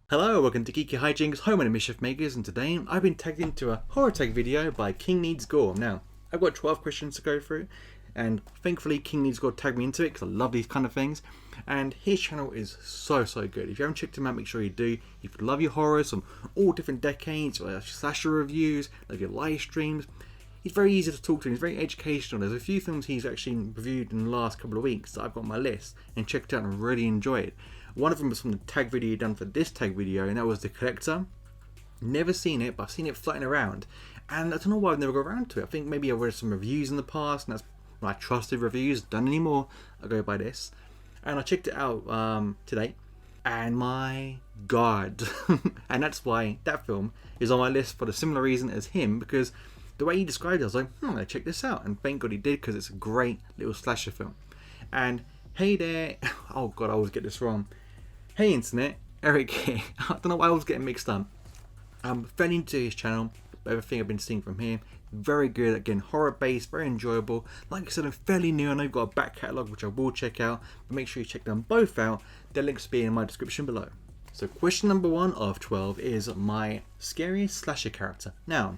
Hello, welcome to GeekyHiJynx, home of the Mischief Makers, and today I've been tagged into a horror tag video by King Needs Gore. Now, I've got 12 questions to go through, and thankfully King Needs Gore tagged me into it because I love these kind of things, and his channel is so good. If you haven't checked him out, make sure you do. If you love your horrors from all different decades, or slasher reviews, love your live streams, he's very easy to talk to, he's very educational. There's a few films he's actually reviewed in the last couple of weeks that I've got on my list and checked out and really enjoyed. One of them was from the tag video done for this tag video, and that was The Collector. Never seen it, but I've seen it floating around, and I don't know why I've never got around to it. I think maybe I've read some reviews in the past, and that's my trusted reviews. Done anymore, I go by this. And I checked it out today, and my god. And that's why that film is on my list for the similar reason as him, because the way he described it, I was like, I'm gonna check this out, and thank god he did, because it's a great little slasher film. And hey there, oh god, I always get this wrong. Hey internet, Eric here. I don't know why I was getting mixed up. I'm fell into his channel, but everything I've been seeing from him, very good. Again, horror based, very enjoyable. Like I said, I'm fairly new. I know you've got a back catalogue which I will check out, but make sure you check them both out. Their links will be in my description below. So question number 1 of 12 is my scariest slasher character. Now,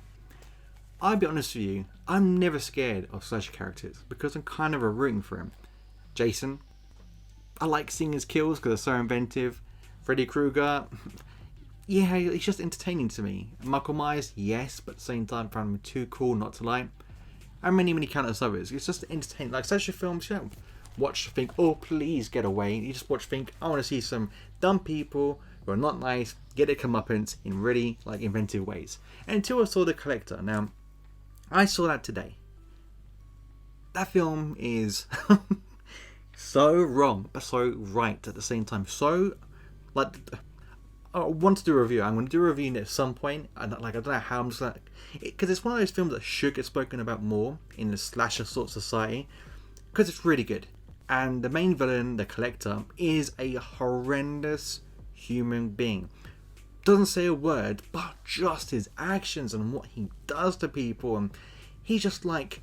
I'll be honest with you, I'm never scared of slasher characters because I'm kind of rooting for him. Jason, I like seeing his kills because they're so inventive. Freddy Krueger, yeah, he's just entertaining to me. Michael Myers, yes, but at the same time, I found him too cool not to like. And many countless others. It's just entertaining. Like slasher films, you don't watch, think, oh, please get away. You just watch, think, I want to see some dumb people who are not nice, get their comeuppance in really like inventive ways. And until I saw The Collector. Now, I saw that today. That film is so wrong, but so right at the same time. So, like, I want to do a review. I'm going to do a review at some point, and like, I don't know how I'm just like, because it's one of those films that should get spoken about more in the slasher sort of society, because it's really good. And the main villain, the Collector, is a horrendous human being. Doesn't say a word, but just his actions and what he does to people, and he's just like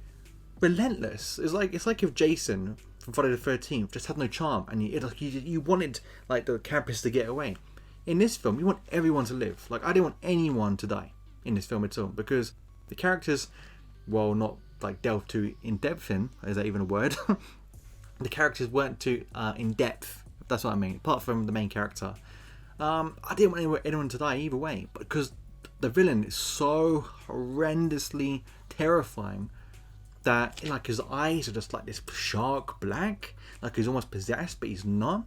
relentless. It's like if Jason from Friday the 13th just had no charm, and you wanted like the campus to get away. In this film, you want everyone to live. Like, I didn't want anyone to die in this film at all, because the characters, well, not like delved too in depth in, is that even a word? The characters weren't too in depth. That's what I mean. Apart from the main character, I didn't want anyone to die either way, but because the villain is so horrendously terrifying that like his eyes are just like this shark black, like he's almost possessed, but he's not.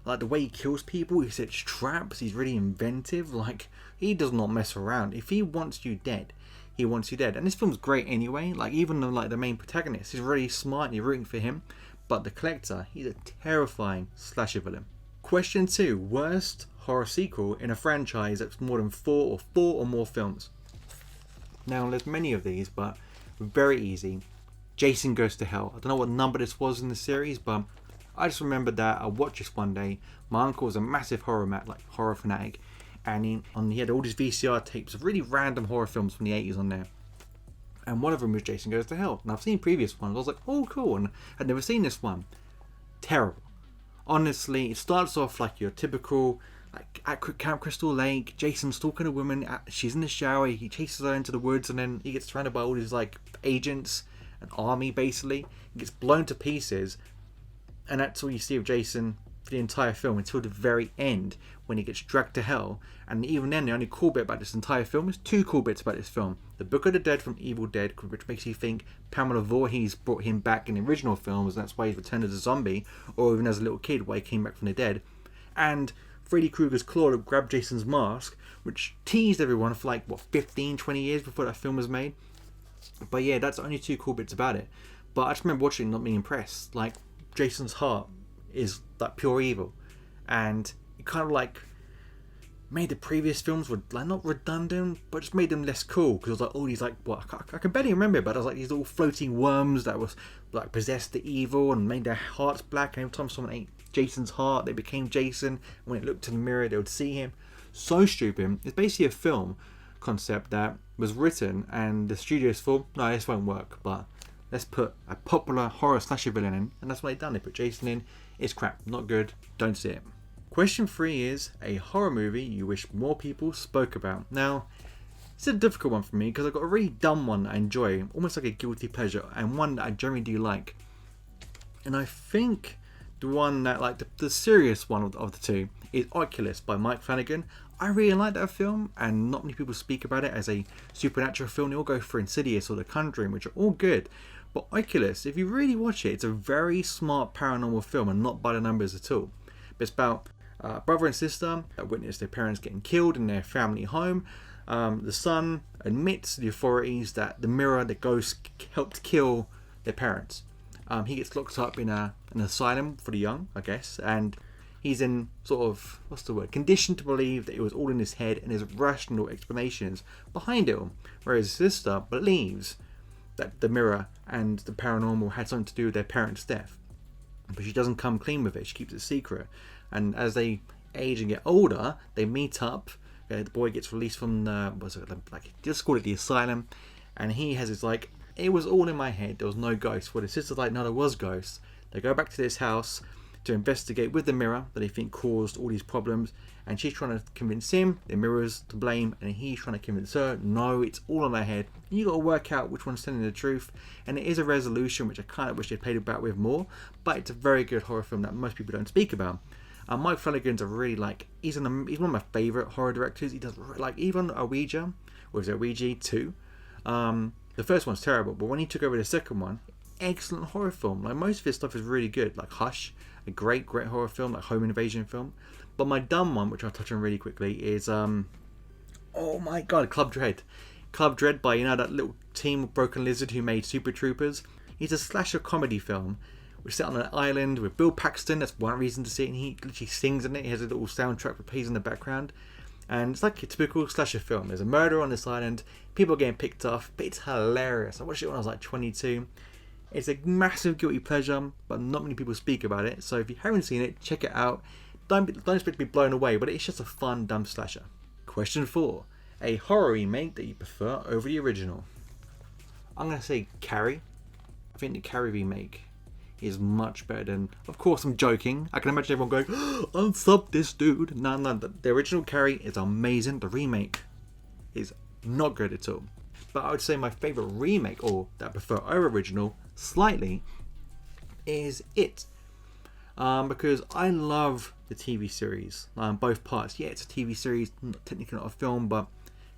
Like the way he kills people, he sets traps, he's really inventive. Like, he does not mess around. If he wants you dead, he wants you dead. And this film's great anyway. Like, even though like the main protagonist is really smart and you're rooting for him, but the Collector, he's a terrifying slasher villain. Question 2, worst horror sequel in a franchise that's more than 4 or more films. Now, there's many of these, but very easy. Jason Goes to Hell. I don't know what number this was in the series, but I just remembered that I watched this one day. My uncle was a massive horror fanatic, and he had all these VCR tapes of really random horror films from the 80s on there. And one of them was Jason Goes to Hell. And I've seen previous ones. I was like, oh, cool. And I'd never seen this one. Terrible. Honestly, it starts off like your typical, like at Camp Crystal Lake, Jason's stalking a woman. She's in the shower. He chases her into the woods, and then he gets surrounded by all these like agents, an army basically. He gets blown to pieces. And that's all you see of Jason for the entire film until the very end when he gets dragged to hell. And even then, the only cool bit about this entire film is 2 cool bits about this film. The Book of the Dead from Evil Dead, which makes you think Pamela Voorhees brought him back in the original films, and that's why he's returned as a zombie, or even as a little kid why he came back from the dead. And Freddy Krueger's claw that grabbed Jason's mask, which teased everyone for like, what, 15, 20 years before that film was made. But yeah, that's only 2 cool bits about it. But I just remember watching it and not being impressed. Like, Jason's heart is like pure evil, and it kind of like made the previous films were like not redundant, but just made them less cool, because it was like all these like, what, I can barely remember it, but it was like these little floating worms that was like possessed the evil and made their hearts black, and every time someone ate Jason's heart they became Jason, and when it looked in the mirror they would see him. So stupid. It's basically a film concept that was written and the studios thought, no, this won't work, but let's put a popular horror slasher villain in, and that's what they've done. They put Jason in. It's crap, not good, don't see it. Question 3 is a horror movie you wish more people spoke about. Now, it's a difficult one for me because I've got a really dumb one I enjoy, almost like a guilty pleasure, and one that I generally do like. And I think the one that, like, the serious one of the two is Oculus by Mike Flanagan. I really like that film, and not many people speak about it as a supernatural film. They all go for Insidious or The Conjuring, which are all good. But Oculus, if you really watch it, it's a very smart paranormal film and not by the numbers at all. But it's about brother and sister that witness their parents getting killed in their family home. The son admits to the authorities that the mirror, the ghost, helped kill their parents. He gets locked up in an asylum for the young, I guess, and he's in sort of, conditioned to believe that it was all in his head and there's rational explanations behind it all. Whereas his sister believes that the mirror and the paranormal had something to do with their parents' death. But she doesn't come clean with it, she keeps it secret. And as they age and get older, they meet up. The boy gets released from just call it the asylum, and he has his like, it was all in my head, there was no ghost. Well, the sister's like, no, there was ghosts. They go back to this house to investigate with the mirror that they think caused all these problems, and she's trying to convince him the mirror's to blame, and he's trying to convince her, no, it's all in my head. And you got to work out which one's telling the truth, and it is a resolution which I kind of wish they'd played about with more, but it's a very good horror film that most people don't speak about. Mike Flanagan's a really, like, he's one of my favourite horror directors. He does, like, even Ouija, or is it Ouija 2? The first one's terrible, but when he took over the second one, excellent horror film. Like, most of his stuff is really good, like Hush, a great horror film, like home invasion film. But my dumb one, which I'll touch on really quickly, is oh my god, Club Dread. Club Dread by, that little team of Broken Lizard who made Super Troopers. It's a slasher comedy film which is set on an island with Bill Paxton. That's one reason to see it, and he literally sings in it. He has a little soundtrack that plays in the background, and it's like a typical slasher film. There's a murder on this island, people are getting picked off, but it's hilarious. I watched it when I was like 22. It's a massive guilty pleasure, but not many people speak about it. So if you haven't seen it, check it out. Don't expect to be blown away, but it's just a fun, dumb slasher. Question 4. A horror remake that you prefer over the original. I'm going to say Carrie. I think the Carrie remake is much better than... Of course, I'm joking. I can imagine everyone going, unsub this dude. No, the original Carrie is amazing. The remake is not good at all. But I would say my favourite remake, or that I prefer over original, slightly, is It. Because I love the TV series, both parts. Yeah, it's a TV series, technically not a film, but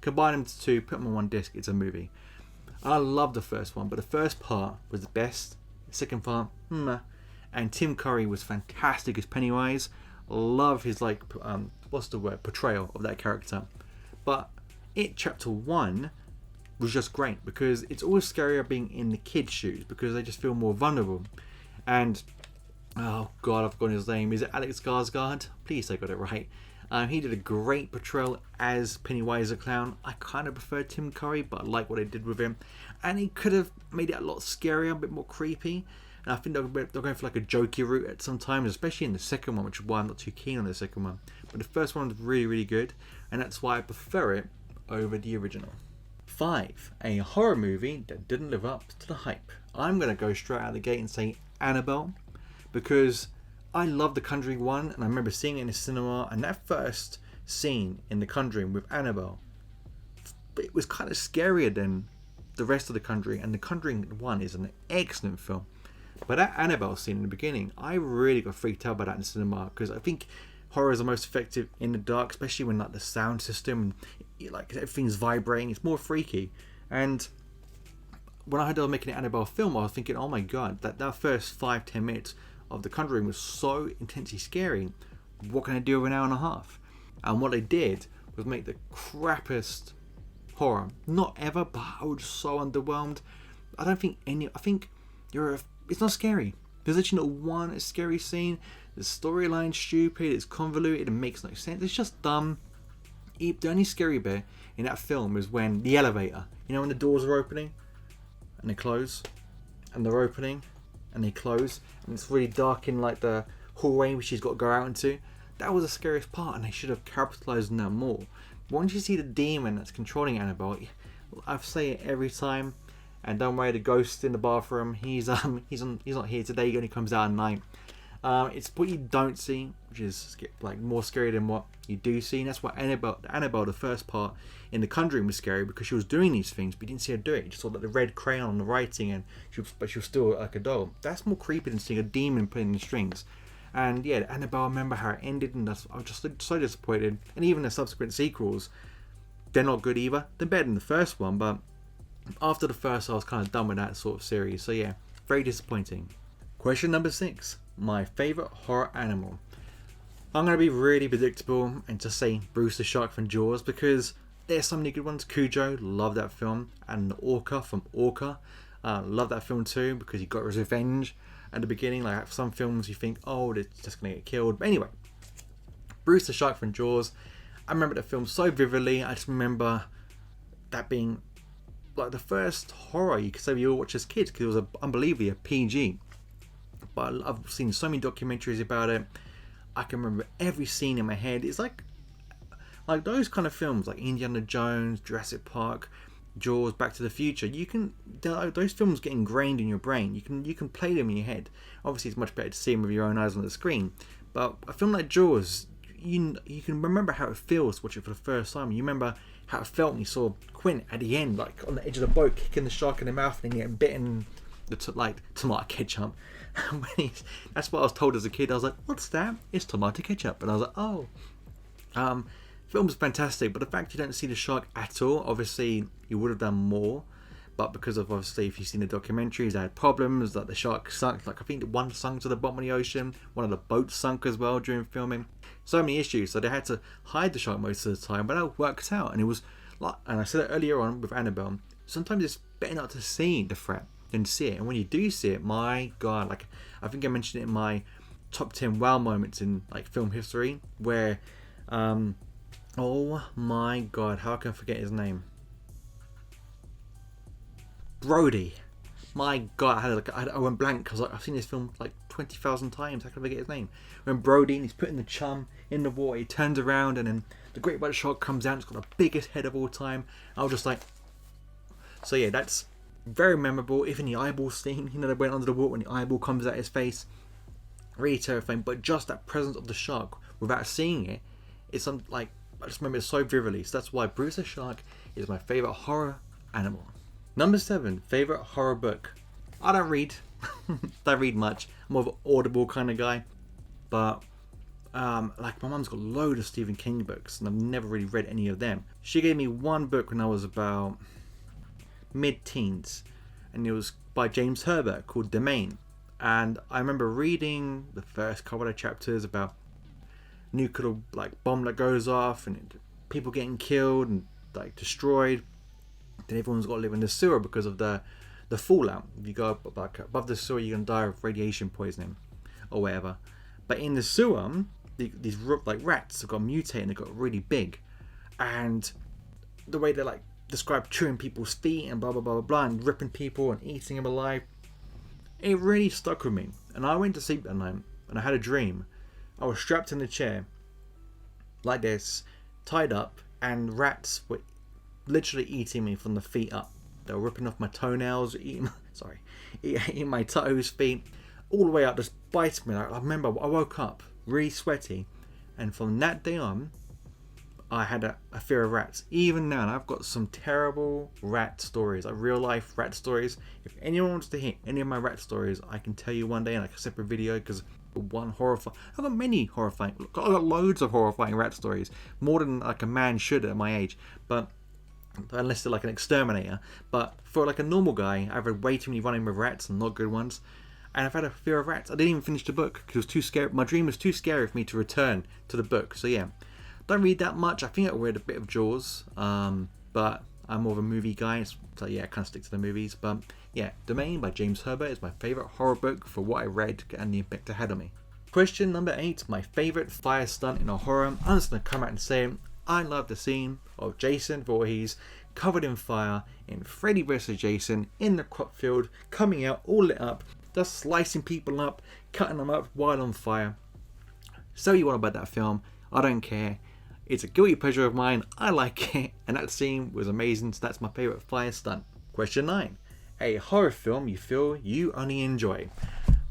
combine them two, put them on one disc, it's a movie. I love the first one, but the first part was the best. The second part, and Tim Curry was fantastic as Pennywise. Love his portrayal of that character. But It Chapter 1 was just great because it's always scarier being in the kids' shoes because they just feel more vulnerable. And oh god, I've forgotten his name. Is it Alex Skarsgård? Please, I got it right. He did a great portrayal as Pennywise the Clown. I kind of prefer Tim Curry, but I like what they did with him. And he could have made it a lot scarier, a bit more creepy. And I think they're going for like a jokey route at some times, especially in the second one, which is why I'm not too keen on the second one. But the first one was really, really good, and that's why I prefer it over the original. 5. A horror movie that didn't live up to the hype. I'm going to go straight out of the gate and say Annabelle, because I love The Conjuring 1, and I remember seeing it in the cinema, and that first scene in The Conjuring with Annabelle, it was kind of scarier than the rest of The Conjuring, and The Conjuring 1 is an excellent film. But that Annabelle scene in the beginning, I really got freaked out by that in the cinema, because I think horror is the most effective in the dark, especially when like the sound system, like everything's vibrating, it's more freaky. And when I heard they were making an Annabelle film, I was thinking, oh my god, that first 5-10 minutes of The Conjuring was so intensely scary. What can I do with an hour and a half? And what they did was make the crappiest horror, not ever, but I was so underwhelmed. I think it's not scary. There's actually not one scary scene. The storyline's stupid, it's convoluted, it makes no sense, it's just dumb. The only scary bit in that film is when the elevator, when the doors are opening and they close, and they're opening and they close, and it's really dark in like the hallway which she's got to go out into. That was the scariest part, and they should have capitalized on that more. But once you see the demon that's controlling Annabelle, I say it every time, and don't worry, the ghost in the bathroom, he's not here today, he only comes out at night. It's what you don't see, which is like more scary than what you do see. And that's why Annabelle, the first part in The Conjuring, was scary, because she was doing these things, but you didn't see her do it. You just saw like the red crayon on the writing, and but she was still like a doll. That's more creepy than seeing a demon pulling the strings. And yeah, Annabelle, I remember how it ended, and I was just so disappointed. And even the subsequent sequels, they're not good either. They're better than the first one, but after the first, I was kind of done with that sort of series. So yeah, very disappointing. Question number 6. My favourite horror animal. I'm going to be really predictable and just say Bruce the Shark from Jaws, because there's so many good ones. Cujo, love that film. And Orca from Orca, love that film too, because he got his revenge at the beginning. Like some films you think, oh, they're just going to get killed. But anyway, Bruce the Shark from Jaws. I remember that film so vividly. I just remember that being like the first horror you could say we all watched as kids, because it was unbelievably a PG. But I've seen so many documentaries about it. I can remember every scene in my head. It's like those kind of films, like Indiana Jones, Jurassic Park, Jaws, Back to the Future. Those films get ingrained in your brain. You can play them in your head. Obviously, it's much better to see them with your own eyes on the screen. But a film like Jaws, you can remember how it feels to watch it for the first time. You remember how it felt when you saw Quint at the end, like on the edge of the boat, kicking the shark in the mouth and getting bitten like tomato ketchup. That's what I was told as a kid. I was like, what's that? It's tomato ketchup. And I was like, oh. Film's fantastic, but the fact you don't see the shark at all, obviously you would have done more, but because of, obviously, if you've seen the documentaries, they had problems, that the shark sunk, like I think one sunk to the bottom of the ocean, one of the boats sunk as well during filming. So many issues, so they had to hide the shark most of the time, but that worked out. And it was like, and I said it earlier on with Annabelle, sometimes it's better not to see the threat than see it. And when you do see it, my god, like I think I mentioned it in my top 10 wow moments in like film history, where oh my god, how can I forget his name? Brody. My god, I went blank because I've seen this film like 20,000 times. How can I forget his name? When Brody, and he's putting the chum in the water, he turns around and then the great white shark comes out. It's got the biggest head of all time. I was just like, so yeah, that's very memorable. Even the eyeball scene, they went under the water when the eyeball comes out his face, really terrifying. But just that presence of the shark without seeing it, it's like I just remember it so vividly. So that's why Bruce the Shark is my favourite horror animal. Number 7, favourite horror book. I don't read. Don't read much. I'm more of an Audible kind of guy. But like my mum's got a load of Stephen King books, and I've never really read any of them. She gave me one book when I was about mid-teens, and it was by James Herbert, called Domain. And I remember reading the first couple of chapters about nuclear like bomb that goes off and people getting killed and like destroyed. Then everyone's got to live in the sewer because of the fallout. If you go up, like above the sewer, you're gonna die of radiation poisoning or whatever. But in the sewer, these like rats have got mutated and they got really big, and the way they like describe chewing people's feet and blah blah blah blah blah, and ripping people and eating them alive, it really stuck with me. And I went to sleep that night and I had a dream. I was strapped in a chair like this, tied up, and rats were literally eating me from the feet up. They were ripping off my toenails, eating my toes, feet, all the way up, just biting me. I remember I woke up really sweaty, and from that day on, I had a fear of rats. Even now, and I've got some terrible rat stories, like real life rat stories. If anyone wants to hear any of my rat stories, I can tell you one day in like a separate video, because one horrifying, I've got many horrifying, I've got loads of horrifying rat stories, more than like a man should at my age, but unless they're like an exterminator. But for like a normal guy, I've had way too many running with rats, and not good ones, and I've had a fear of rats. I didn't even finish the book because it was too scary. My dream was too scary for me to return to the book. So yeah, don't read that much. I think I read a bit of Jaws, but I'm more of a movie guy, so yeah, I kind of stick to the movies. But yeah, Domain by James Herbert is my favourite horror book for what I read and the impact it had on me. Question number 8, my favourite fire stunt in a horror. I'm just going to come out and say I love the scene of Jason Voorhees covered in fire in Freddy vs. Jason in the crop field, coming out all lit up, just slicing people up, cutting them up while on fire. So you want about that film, I don't care. It's a guilty pleasure of mine, I like it, and that scene was amazing, so that's my favourite fire stunt. Question 9, a horror film you feel you only enjoy.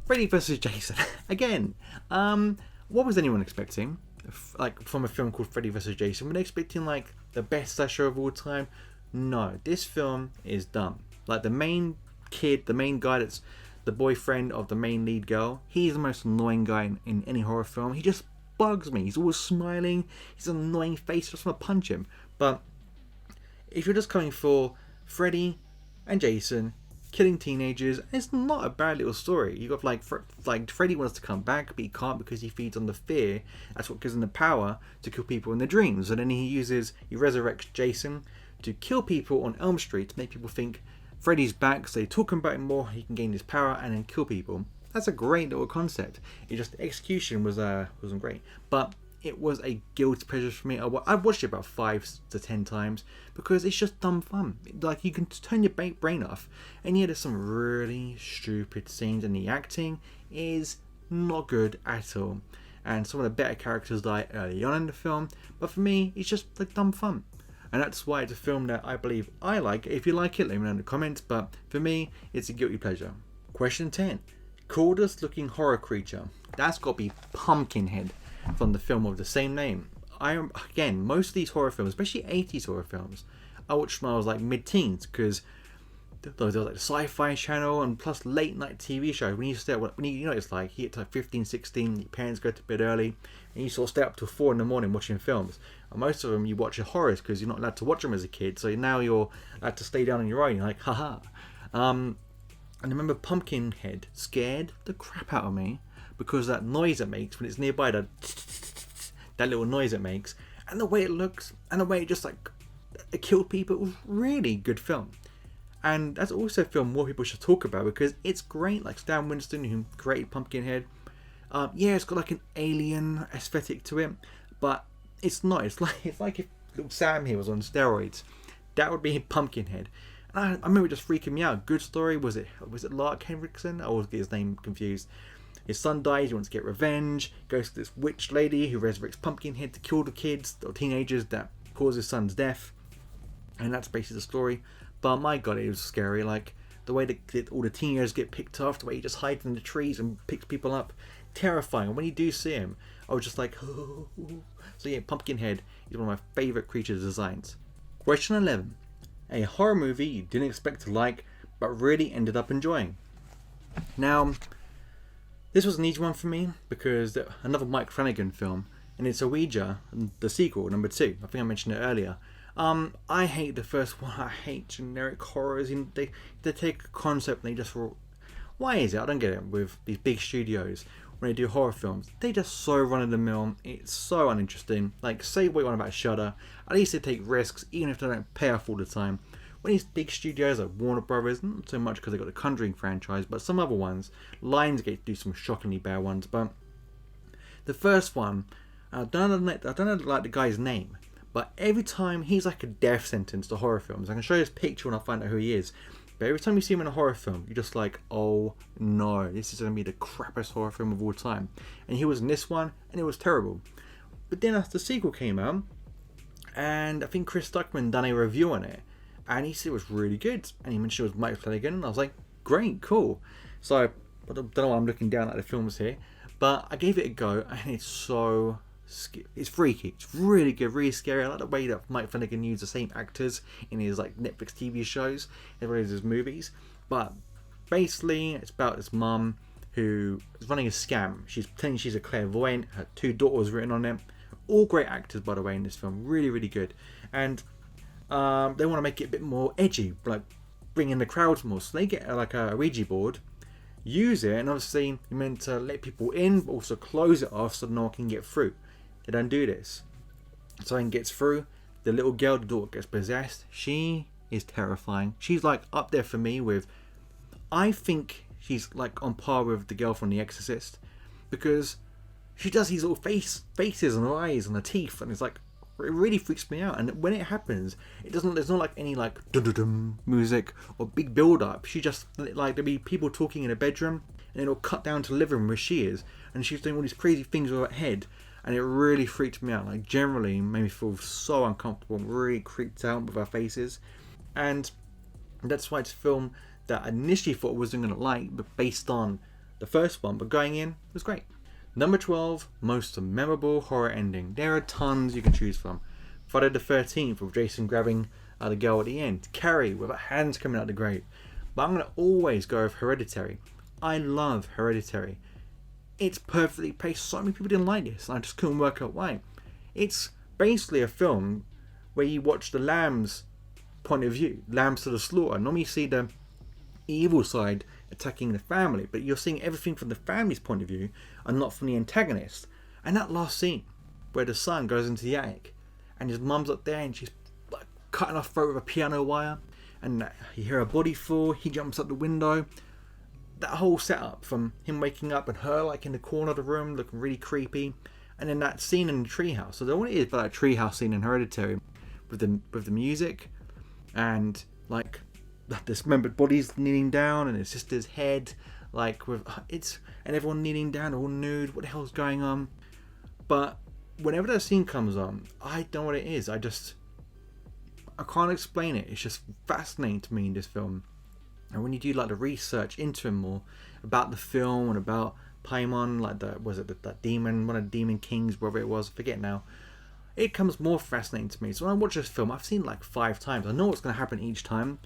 Freddy vs. Jason. Again, what was anyone expecting? Like, from a film called Freddy vs. Jason? Were they expecting, like, the best slasher of all time? No, this film is dumb. Like, the main kid, the main guy that's the boyfriend of the main lead girl, he's the most annoying guy in any horror film. He just bugs me. He's always smiling. He's an annoying face. I just want to punch him. But if you're just coming for Freddy and Jason killing teenagers, it's not a bad little story. You got like Freddy wants to come back, but he can't because he feeds on the fear. That's what gives him the power to kill people in their dreams. And then he resurrects Jason to kill people on Elm Street to make people think Freddy's back, so they talk about him more, he can gain his power and then kill people. That's a great little concept. It just, the execution wasn't great, but it was a guilty pleasure for me. I've watched it about 5 to 10 times because it's just dumb fun. Like, you can turn your brain off, and yet there's some really stupid scenes, and the acting is not good at all. And some of the better characters die early on in the film, but for me, it's just like dumb fun. And that's why it's a film that I believe I like. If you like it, let me know in the comments, but for me, it's a guilty pleasure. Question 10. Coolest looking horror creature. That's got to be Pumpkinhead from the film of the same name. Again, most of these horror films, especially 80s horror films, I watched when I was like mid-teens, because there was like the Sci-Fi Channel and plus late night TV shows. When you stay, you know, it's like you get to like 15, 16, your parents go to bed early, and you sort of stay up till 4 in the morning watching films. And most of them you watch are horrors because you're not allowed to watch them as a kid. So now you're allowed to stay down on your own. You're like, haha. And I remember Pumpkinhead scared the crap out of me because that noise it makes when it's nearby, that little noise it makes, and the way it looks, and the way it just like it killed people. It was really good film. And that's also a film more people should talk about because it's great. Like Stan Winston, who created Pumpkinhead, yeah, it's got like an alien aesthetic to it, but it's not. It's like if little Sam here was on steroids. That would be Pumpkinhead. And I remember it just freaking me out. Good story. Was it Lark Henriksen? I always get his name confused. His son dies. He wants to get revenge. Goes to this witch lady who resurrects Pumpkinhead to kill the kids or teenagers that caused his son's death. And that's basically the story. But my god, it was scary. Like the way that all the teenagers get picked off, the way he just hides in the trees and picks people up. Terrifying. And when you do see him, I was just like, oh. So yeah, Pumpkinhead is one of my favourite creature designs. Question 11. A horror movie you didn't expect to like, but really ended up enjoying. Now, this was an easy one for me because another Mike Flanagan film, and it's Ouija, the sequel, number 2. I think I mentioned it earlier. I hate the first one. I hate generic horrors. They take a concept and they just... Why is it? I don't get it with these big studios when they do horror films. They just so run-of-the-mill. It's so uninteresting. Like, say what you want about Shudder. At least they take risks, even if they don't pay off all the time. When these big studios like Warner Brothers, not so much because they got the Conjuring franchise, but some other ones, Lionsgate do some shockingly bad ones. But the first one, I don't know like the guy's name, but every time he's like a death sentence to horror films. I can show you his picture when I find out who he is. But every time you see him in a horror film, you're just like, oh no, this is going to be the crappiest horror film of all time. And he was in this one, and it was terrible. But then after the sequel came out, and I think Chris Stuckman done a review on it, and he said it was really good. And he mentioned it was Mike Flanagan, and I was like, great, cool. So, I don't know why I'm looking down at the films here, but I gave it a go, and it's freaky. It's really good, really scary. I like the way that Mike Flanagan used the same actors in his like Netflix TV shows as well as his movies. But basically, it's about this mum who is running a scam. She's pretending she's a clairvoyant. Her 2 daughters written on them. All great actors, by the way, in this film. Really, really good. And they want to make it a bit more edgy, like bring in the crowds more. So they get like a Ouija board, use it, and obviously you're meant to let people in, but also close it off so no one can get through. They don't do this. Someone gets through. The little girl, the daughter, gets possessed. She is terrifying. She's like up there for me with... I think she's like on par with the girl from The Exorcist. Because she does these little faces and her eyes and her teeth. And it's like... It really freaks me out. And when it happens, it doesn't... There's not like any like... dum-dum-dum music or big build-up. She just... Like there'll be people talking in a bedroom. And it'll cut down to the living room where she is. And she's doing all these crazy things with her head. And it really freaked me out. Like, generally made me feel so uncomfortable and really creeped out with our faces. And that's why it's a film that I initially thought I wasn't going to like, but based on the first one, but going in, it was great. Number 12, most memorable horror ending. There are tons you can choose from. Friday the 13th with Jason grabbing the girl at the end. Carrie with her hands coming out the grave. But I'm going to always go with Hereditary. I love Hereditary. It's perfectly paced. So many people didn't like this, and I just couldn't work out why. It's basically a film where you watch the lamb's point of view. Lambs to the slaughter. Normally you see the evil side attacking the family, but you're seeing everything from the family's point of view and not from the antagonist. And that last scene where the son goes into the attic and his mum's up there and she's like cutting off throat with a piano wire, and you hear her body fall, he jumps out the window. That whole setup from him waking up and her like in the corner of the room looking really creepy, and then that scene in the treehouse. So what it is about that treehouse scene in Hereditary with the music and like dismembered bodies kneeling down and his sister's head, like with and everyone kneeling down, all nude. What the hell's going on? But whenever that scene comes on, I don't know what it is. I can't explain it. It's just fascinating to me in this film. And when you do like the research into him more about the film and about Paimon, like that demon, one of the demon kings, whatever it was, I forget now. It comes more fascinating to me. So when I watch this film, I've seen it like 5 times. I know what's going to happen each time,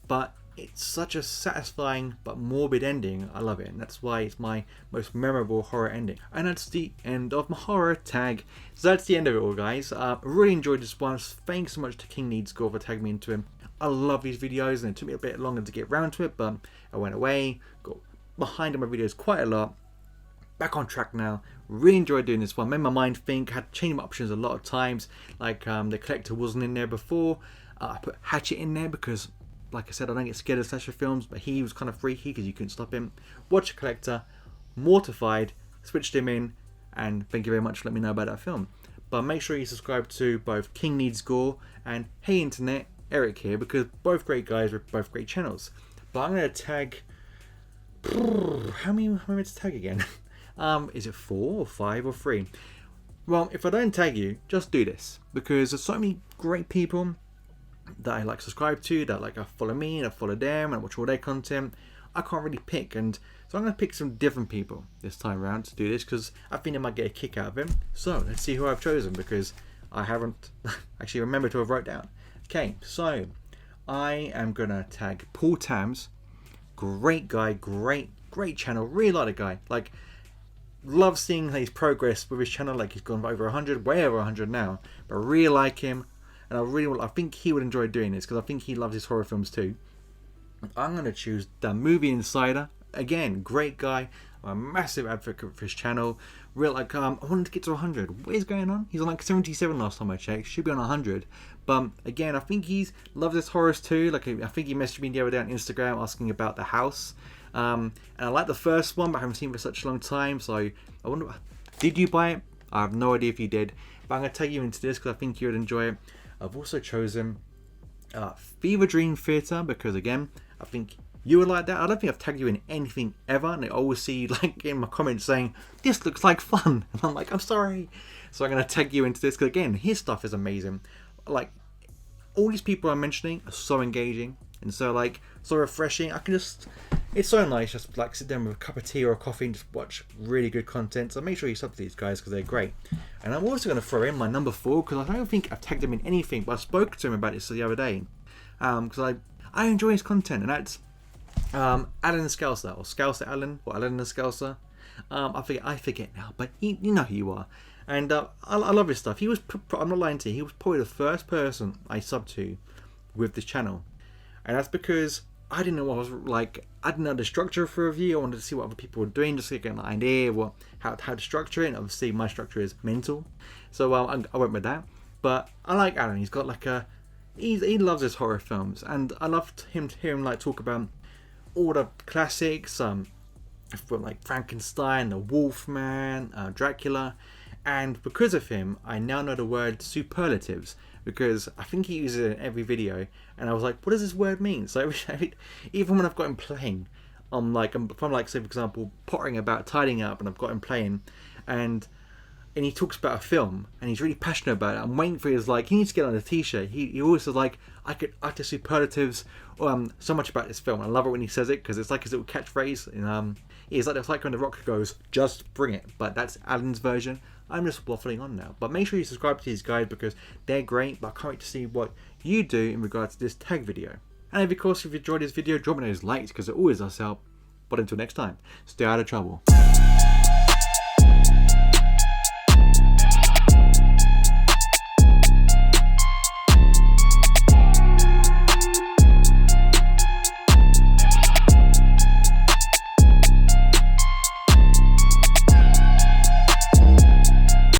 but it's such a satisfying but morbid ending. I love it, and that's why it's my most memorable horror ending. And that's the end of my horror tag. So that's the end of it all, guys. I really enjoyed this one. Thanks so much to King Needs Gore for tagging me into him. I love these videos, and it took me a bit longer to get around to it, but I went away, got behind on my videos quite a lot. Back on track now. Really enjoyed doing this one. Made my mind think. Had to change my options a lot of times. Like the collector wasn't in there before. I put Hatchet in there because, like I said, I don't get scared of slasher films, but he was kind of freaky because you couldn't stop him. Watch a collector. Mortified. Switched him in. And thank you very much for letting me know about that film. But make sure you subscribe to both King Needs Gore and Hey Internet, Eric here, because both great guys with both great channels. But I'm going to tag... How many am I to tag again? Is it 4 or 5 or 3? Well, if I don't tag you, just do this, because there's so many great people that I like subscribe to, that like I follow me and I follow them and I watch all their content. I can't really pick, and so I'm going to pick some different people this time around to do this, because I think I might get a kick out of him. So let's see who I've chosen, because I haven't actually remembered to have wrote down. Okay, so I am going to tag Paul Tams. Great guy, great channel. Really like the guy. Like, love seeing his progress with his channel. Like, he's gone over 100, way over 100 now. But I really like him, and I think he would enjoy doing this, because I think he loves his horror films too. I'm going to choose the Movie Insider. Again, great guy. I'm a massive advocate for his channel. Real, like, I wanted to get to 100. What is going on? He's on like 77 last time I checked. Should be on 100. But again, I think he's loves his horrors too. Like, I think he messaged me the other day on Instagram asking about The House. And I like the first one, but I haven't seen it for such a long time. So I wonder, did you buy it? I have no idea if you did. But I'm going to tag you into this because I think you would enjoy it. I've also chosen Fever Dream Theatre, because again, I think you would like that. I don't think I've tagged you in anything ever, and I always see you like in my comments saying, this looks like fun, and I'm like, I'm sorry. So I'm going to tag you into this, because again, his stuff is amazing. Like, all these people I'm mentioning are so engaging and so like so refreshing. It's so nice just like sit down with a cup of tea or a coffee and just watch really good content. So make sure you sub to these guys, because they're great. And I'm also going to throw in my number 4, because I don't think I've tagged him in anything, but I spoke to him about this the other day, because I enjoy his content, and that's Alan Scouser, or Scouser Alan, or Alan the Scouser. I forget now, but you know who you are. And I love his stuff. He was, I'm not lying to you, he was probably the first person I subbed to with this channel. And that's because I didn't know what I was like. I didn't know the structure for a review. I wanted to see what other people were doing, just to get an idea how to structure it. And obviously my structure is mental, so I went with that. But I like Alan. He's got like he loves his horror films, and I loved him to hear him like talk about all the classics, from like Frankenstein, the Wolfman, Dracula. And because of him, I now know the word superlatives, because I think he uses it in every video, and I was like, what does this word mean? So even when I've got him playing, if I'm like, say for example, pottering about, tidying up, and I've got him playing, and he talks about a film, and he's really passionate about it, I'm waiting for his, like, he needs to get on a t-shirt. He always says, like, I could utter superlatives so much about this film. I love it when he says it, because it's like his little catchphrase. And It's like when The Rock goes, just bring it. But that's Alan's version. I'm just waffling on now. But make sure you subscribe to these guys because they're great. But I can't wait to see what you do in regards to this tag video. And of course, if you enjoyed this video, drop me those likes because it always does help. But until next time, stay out of trouble.